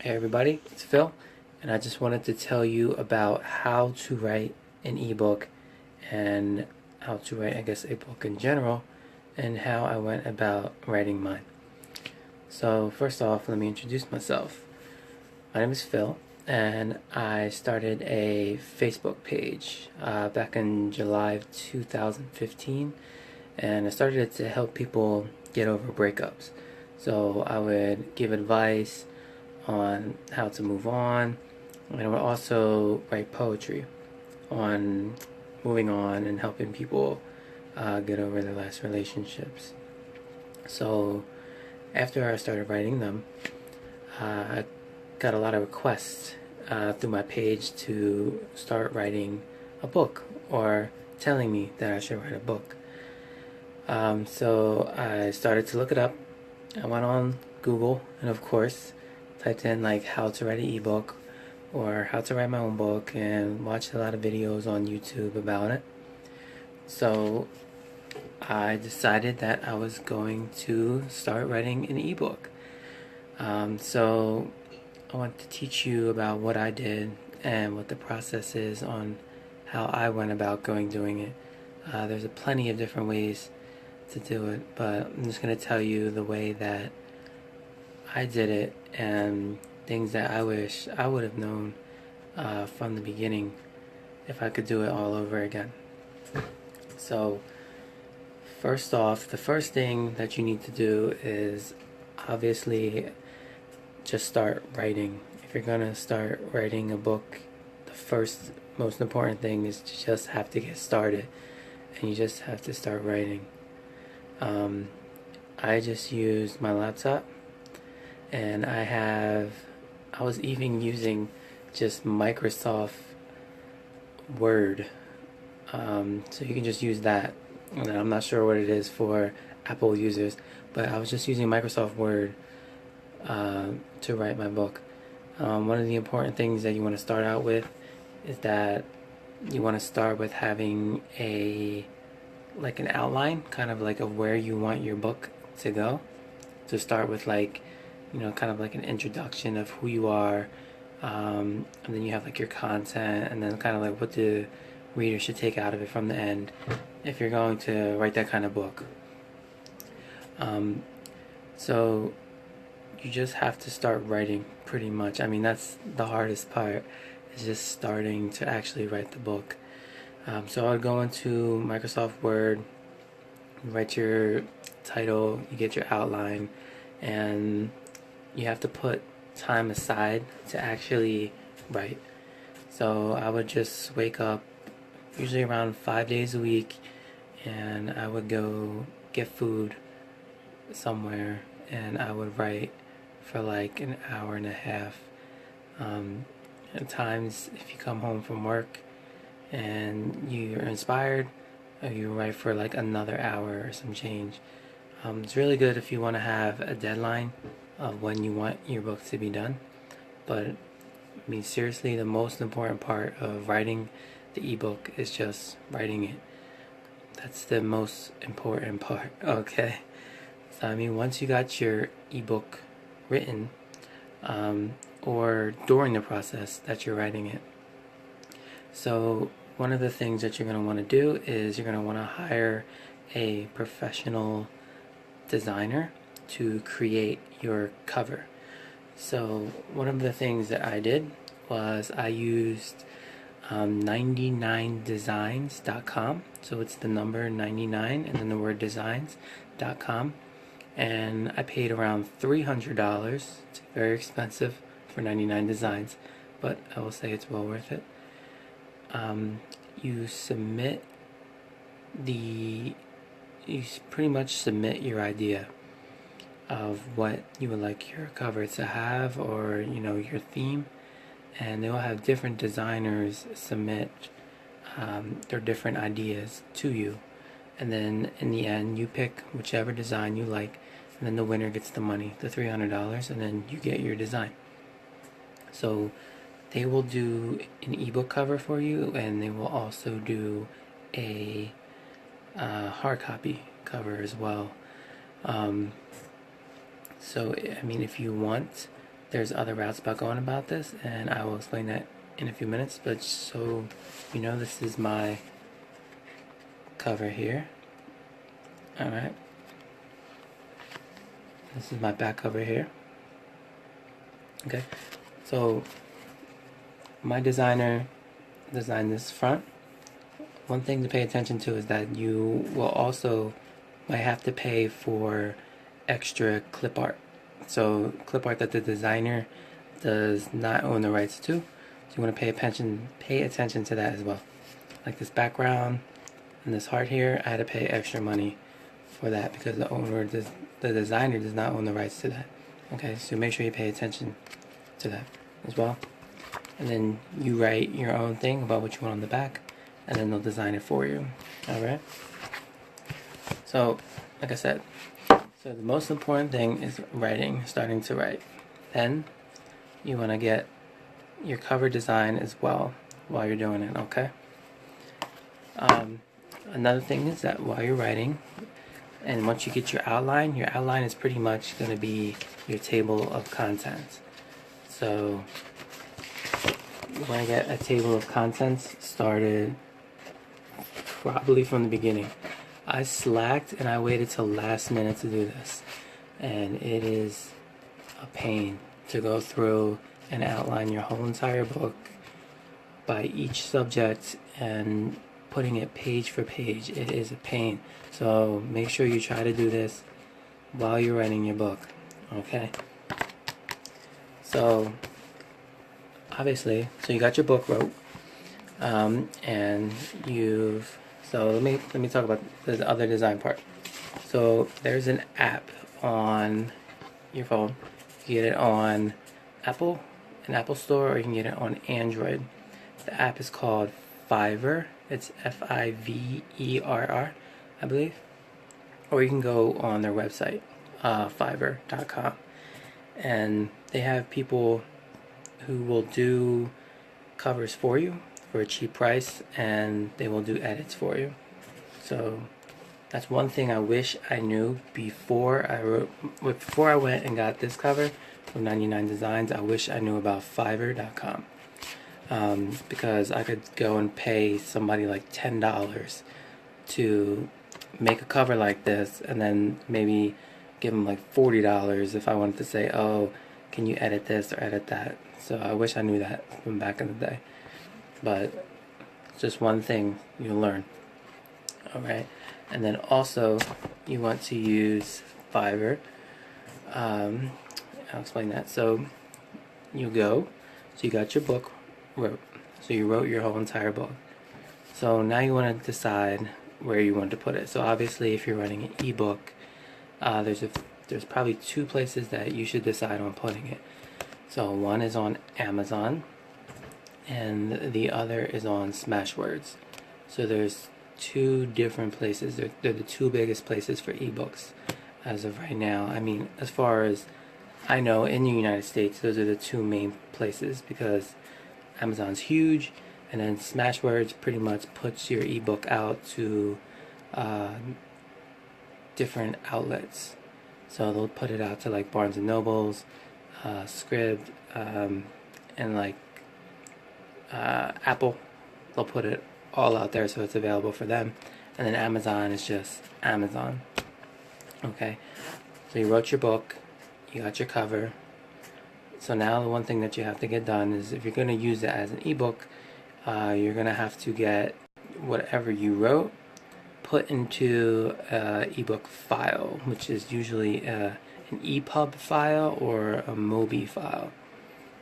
Hey everybody, it's Phil, and I just wanted to tell you about how to write an ebook and how to write, I guess, a book in general, and how I went about writing mine. So, first off, let me introduce myself. My name is Phil, and I started a Facebook page back in July of 2015, and I started it to help people get over breakups. So, I would give advice on how to move on, and I would also write poetry on moving on and helping people get over their last relationships. So after I started writing them, I got a lot of requests through my page to start writing a book or telling me that I should write a book. So I started to look it up. I went on Google and, of course, typed in like how to write an ebook or how to write my own book and watched a lot of videos on YouTube about it. So I decided that I was going to start writing an ebook. So I want to teach you about what I did and what the process is on how I went about doing it. There's plenty of different ways to do it, but I'm just going to tell you the way that I did it and things that I wish I would have known from the beginning if I could do it all over again. So, first off, the first thing that you need to do is obviously just start writing. If you're gonna start writing a book, the first most important thing is to just have to get started, and you just have to start writing. I just used my laptop, and I was even using just Microsoft Word, so you can just use that. And I'm not sure what it is for Apple users, but I was just using Microsoft Word to write my book. One of the important things that you want to start out with is that you want to start with having an outline, kind of like of where you want your book to go. To start with, kind of like an introduction of who you are, and then you have like your content, and then kind of like what the reader should take out of it from the end if you're going to write that kind of book. So you just have to start writing pretty much. I mean, that's the hardest part, is just starting to actually write the book. So I would go into Microsoft Word, write your title, you get your outline, and you have to put time aside to actually write. So I would just wake up usually around 5 days a week, and I would go get food somewhere, and I would write for like an hour and a half. At times, if you come home from work and you're inspired, you write for like another hour or some change. It's really good if you want to have a deadline of when you want your book to be done. But I mean, seriously, the most important part of writing the ebook is just writing it. That's the most important part, okay? So, I mean, once you got your ebook written, or during the process that you're writing it, so one of the things that you're going to want to do is you're going to want to hire a professional designer to create your cover. So one of the things that I did was I used 99designs.com. So it's the number 99 and then the word designs.com. And I paid around $300. It's very expensive for 99 designs, but I will say it's well worth it. You submit you pretty much submit your idea of what you would like your cover to have, or your theme, and they will have different designers submit their different ideas to you, and then in the end you pick whichever design you like, and then the winner gets the money, the $300, and then you get your design. So they will do an ebook cover for you, and they will also do a hard copy cover as well. So I mean, if you want there's other routes about going about this, and I will explain that in a few minutes. But so you know, this is my cover here. Alright, this is my back cover here. Okay, so my designer designed this front. One thing to pay attention to is that you will also might have to pay for extra clip art. So clip art that the designer does not own the rights to. So you want to pay attention to that as well. Like this background and this heart here, I had to pay extra money for that because the designer does not own the rights to that. Okay, so make sure you pay attention to that as well. And then you write your own thing about what you want on the back, and then they'll design it for you. Alright? So, like I said, so the most important thing is writing, starting to write. Then you want to get your cover design as well while you're doing it, okay? Another thing is that while you're writing, and once you get your outline is pretty much going to be your table of contents. So you want to get a table of contents started probably from the beginning. I slacked and I waited till last minute to do this, and it is a pain to go through and outline your whole entire book by each subject and putting it page for page. It is a pain. So make sure you try to do this while you're writing your book. Okay? So obviously, so you got your book wrote, and you've, so let me talk about the other design part. So there's an app on your phone. You can get it on an Apple store, or you can get it on Android. The app is called Fiverr. It's Fiverr, I believe. Or you can go on their website, Fiverr.com, and they have people who will do covers for you for a cheap price, and they will do edits for you. So that's one thing I wish I knew before I went and got this cover from 99 Designs. I wish I knew about Fiverr.com. Because I could go and pay somebody like $10 to make a cover like this, and then maybe give them like $40 if I wanted to say, oh, can you edit this or edit that. So I wish I knew that from back in the day, but it's just one thing you'll learn. Alright, and then also you want to use Fiverr. I'll explain that. So you got your book wrote. So you wrote your whole entire book. So now you want to decide where you want to put it. So obviously, if you're writing an ebook, there's probably two places that you should decide on putting it. So one is on Amazon, and the other is on Smashwords. So there's two different places. They're the two biggest places for ebooks as of right now. I mean, as far as I know, in the United States, those are the two main places, because Amazon's huge, and then Smashwords pretty much puts your ebook out to different outlets. So they'll put it out to like Barnes and Nobles, Scribd, and like Apple. They'll put it all out there so it's available for them. And then Amazon is just Amazon. Okay, so you wrote your book, you got your cover. So now the one thing that you have to get done is, if you're going to use it as an ebook, you're going to have to get whatever you wrote put into an ebook file, which is usually an EPUB file or a MOBI file.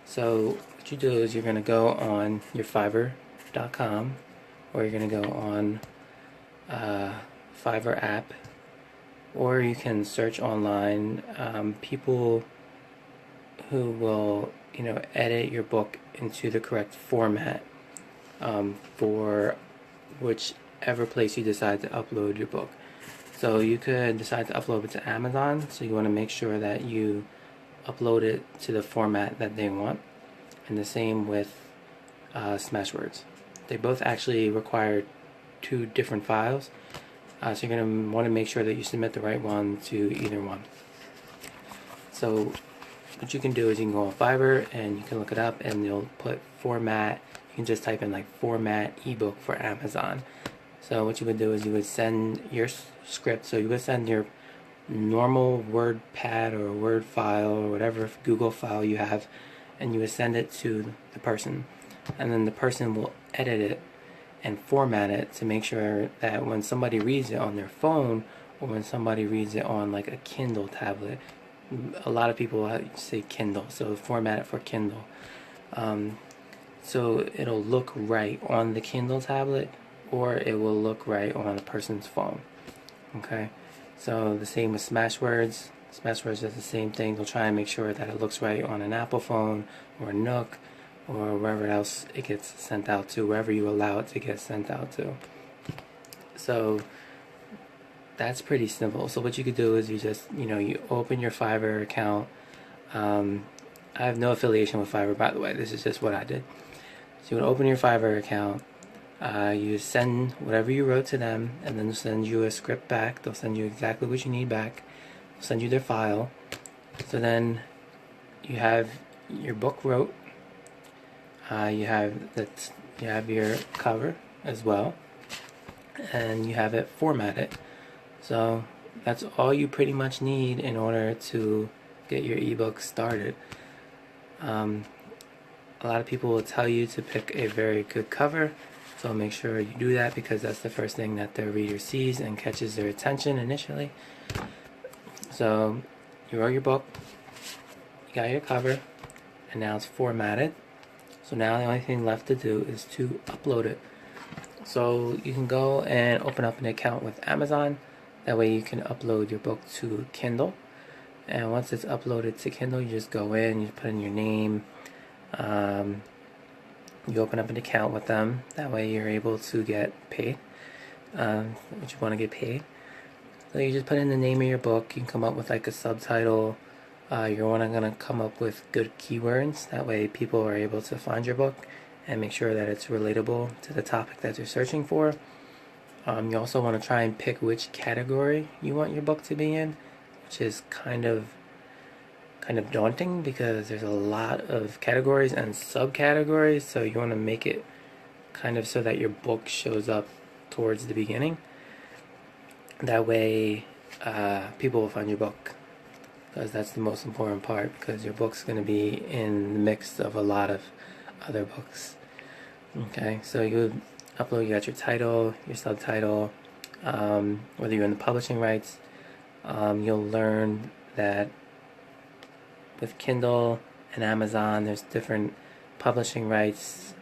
So what you do is you're going to go on your Fiverr.com, or you're going to go on Fiverr app, or you can search online people who will, edit your book into the correct format for whichever place you decide to upload your book. So you could decide to upload it to Amazon, so you want to make sure that you upload it to the format that they want. And the same with Smashwords. They both actually require two different files, so you're going to want to make sure that you submit the right one to either one. So what you can do is you can go on Fiverr and you can look it up, and you'll put format. You can just type in like format ebook for Amazon. So what you would do is you would send your script. So you would send your normal Word pad or Word file or whatever Google file you have, and you would send it to the person, and then the person will edit it and format it to make sure that when somebody reads it on their phone, or when somebody reads it on like a Kindle tablet, a lot of people say Kindle, so format it for Kindle, so it'll look right on the Kindle tablet, or it will look right on a person's phone. Okay, so the same with Smashwords. Smashwords does the same thing. They'll try and make sure that it looks right on an Apple phone or a Nook or wherever else it gets sent out to, wherever you allow it to get sent out to. So that's pretty simple. So what you could do is you just, you open your Fiverr account. I have no affiliation with Fiverr, by the way. This is just what I did. So you would open your Fiverr account. You send whatever you wrote to them, and then they'll send you a script back. They'll send you exactly what you need back. They'll send you their file. So then you have your book wrote. You have your cover as well, and you have it formatted. So that's all you pretty much need in order to get your ebook started. A lot of people will tell you to pick a very good cover, so make sure you do that, because that's the first thing that the reader sees and catches their attention initially. So you wrote your book, you got your cover, and now it's formatted. So now the only thing left to do is to upload it. So you can go and open up an account with Amazon. That way you can upload your book to Kindle. And once it's uploaded to Kindle, you just go in, you put in your name. You open up an account with them. That way you're able to get paid, what you want to get paid. So you just put in the name of your book. You can come up with like a subtitle. You're going to come up with good keywords. That way people are able to find your book and make sure that it's relatable to the topic that they're searching for. You also want to try and pick which category you want your book to be in, which is kind of daunting, because there's a lot of categories and subcategories. So you want to make it kind of so that your book shows up towards the beginning. That way people will find your book, because that's the most important part, because your book's going to be in the mix of a lot of other books. Okay, so you upload, you got your title, your subtitle, whether you're in the publishing rights. You'll learn that with Kindle and Amazon, there's different publishing rights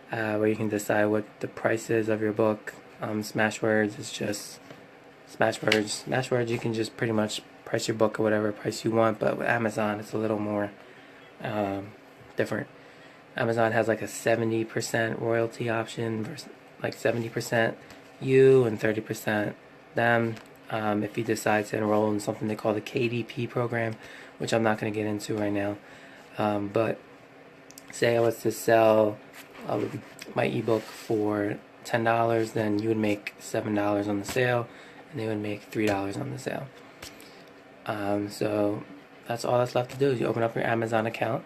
where you can decide what the price is of your book. Smashwords is just Smashwords. Smashwords, you can just pretty much price your book at whatever price you want, but with Amazon, it's a little more different. Amazon has like a 70% royalty option versus like 70% you and 30% them. If you decide to enroll in something they call the KDP program, which I'm not going to get into right now. But say I was to sell my ebook for $10, then you would make $7 on the sale, and they would make $3 on the sale. So that's all that's left to do is you open up your Amazon account,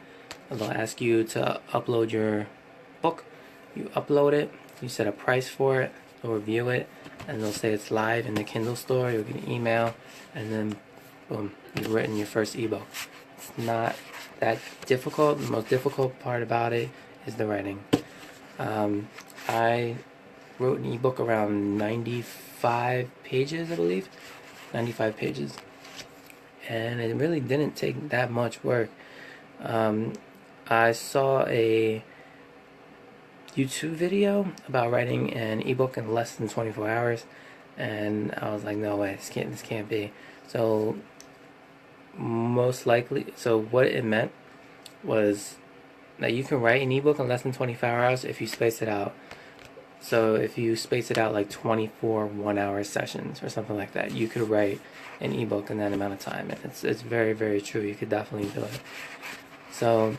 and they'll ask you to upload your book. You upload it, you set a price for it, they'll review it, and they'll say it's live in the Kindle store. You'll get an email, and then boom, you've written your first ebook. It's not that difficult. The most difficult part about it is the writing. I wrote an ebook around 95 pages, I believe. 95 pages. And it really didn't take that much work. I saw a YouTube video about writing an ebook in less than 24 hours, and I was like, no way, this can't be. So most likely, so what it meant was that you can write an ebook in less than 24 hours if you space it out. So if you space it out like 24 1-hour sessions or something like that, you could write an ebook in that amount of time. And it's very, very true. You could definitely do it. So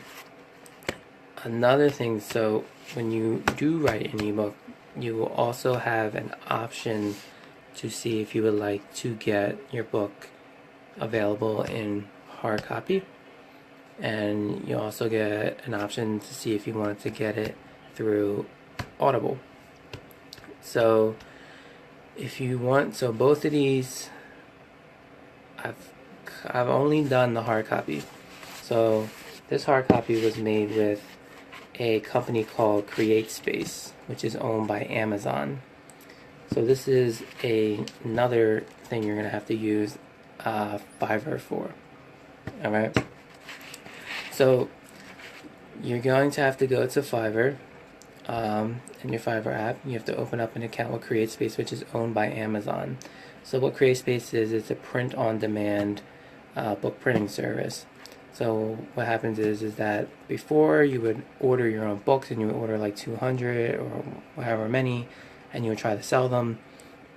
another thing, so when you do write an ebook, you will also have an option to see if you would like to get your book available in hard copy. and you also get an option to see if you wanted to get it through Audible. So if you want, so both of these, I've only done the hard copy. So this hard copy was made with a company called CreateSpace, which is owned by Amazon. So this is another thing you're gonna have to use Fiverr for. All right. So you're going to have to go to Fiverr. In your Fiverr app, you have to open up an account with CreateSpace, which is owned by Amazon. So what CreateSpace is, it's a print-on-demand book printing service. So what happens is that before you would order your own books, and you would order like 200 or however many, and you would try to sell them.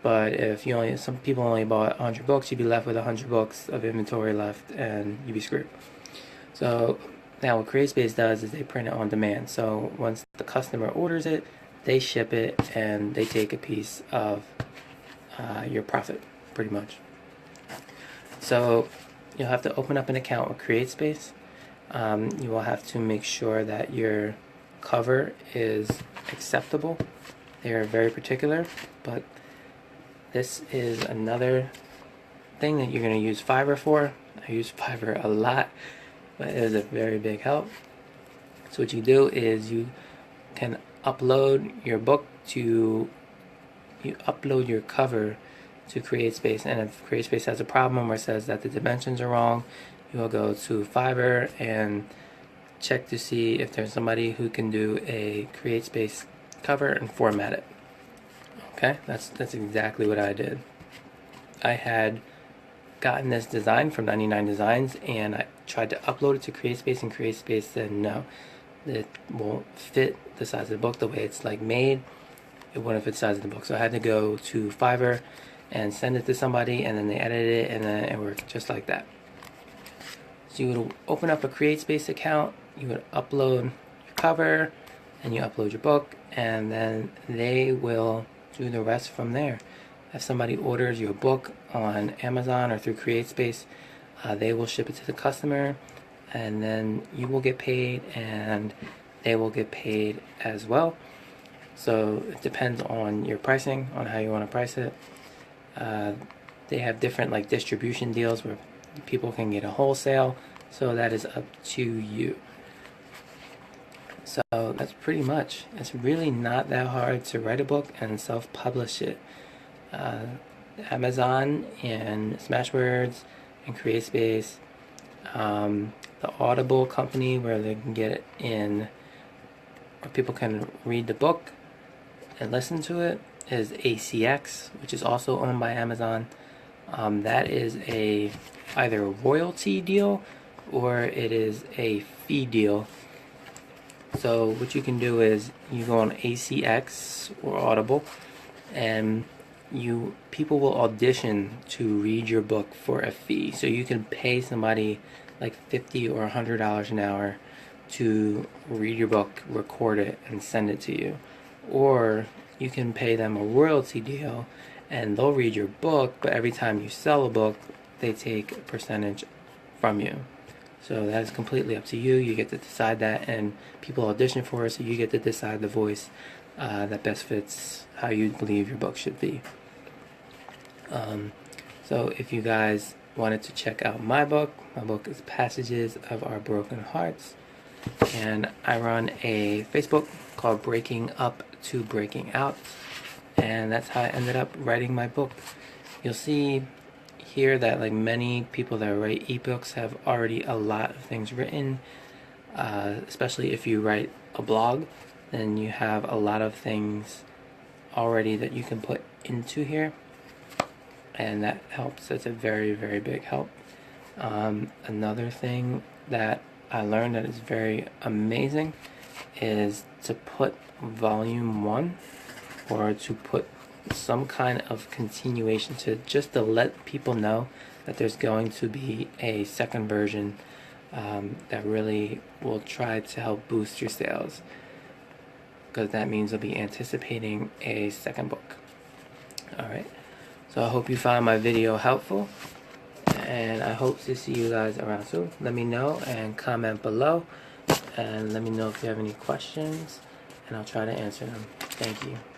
But if some people only bought 100 books, you'd be left with 100 books of inventory left, and you'd be screwed. So now what CreateSpace does is they print it on demand. So once the customer orders it, they ship it, and they take a piece of your profit, pretty much. So you'll have to open up an account with CreateSpace. You will have to make sure that your cover is acceptable. They are very particular, but this is another thing that you're going to use Fiverr for. I use Fiverr a lot, but it is a very big help. So what you do is you can upload your book you upload your cover to CreateSpace, and if CreateSpace has a problem or says that the dimensions are wrong, you will go to Fiverr and check to see if there's somebody who can do a CreateSpace cover and format it. Okay, that's exactly what I did. I had gotten this design from 99 Designs, and I tried to upload it to CreateSpace, and CreateSpace said no, it won't fit the size of the book the way it's like made. It wouldn't fit the size of the book, so I had to go to Fiverr and send it to somebody, and then they edited it, and then it worked just like that. So you would open up a CreateSpace account, you would upload your cover, and you upload your book, and then they will do the rest from there. If somebody orders your book on Amazon or through CreateSpace, they will ship it to the customer, and then you will get paid, and they will get paid as well. So it depends on your pricing, on how you want to price it. They have different like distribution deals where people can get a wholesale, so that is up to you. So that's pretty much. It's really not that hard to write a book and self-publish it. Amazon and Smashwords and CreateSpace, the Audible company where they can get it in, or people can read the book and listen to it, is ACX, which is also owned by Amazon. That is either a royalty deal or it is a fee deal. So what you can do is you go on ACX or Audible, and people will audition to read your book for a fee. So you can pay somebody like $50 or $100 an hour to read your book, record it, and send it to you. Or you can pay them a royalty deal, and they'll read your book, but every time you sell a book, they take a percentage from you. So that is completely up to you. You get to decide that, and people audition for it, so you get to decide the voice that best fits how you believe your book should be. So if you guys wanted to check out my book is Passages of Our Broken Hearts, and I run a Facebook called Breaking Up to Breaking Out, and that's how I ended up writing my book. You'll see here that like many people that write ebooks have already a lot of things written, especially if you write a blog, then you have a lot of things already that you can put into here, and that helps. It's a very, very big help. Another thing that I learned that is very amazing is to put volume 1, or to put some kind of continuation, to let people know that there's going to be a second version that really will try to help boost your sales, because that means they'll be anticipating a second book. Alright, so I hope you found my video helpful, And I hope to see you guys around soon. Let me know and comment below. And let me know if you have any questions. And I'll try to answer them. Thank you.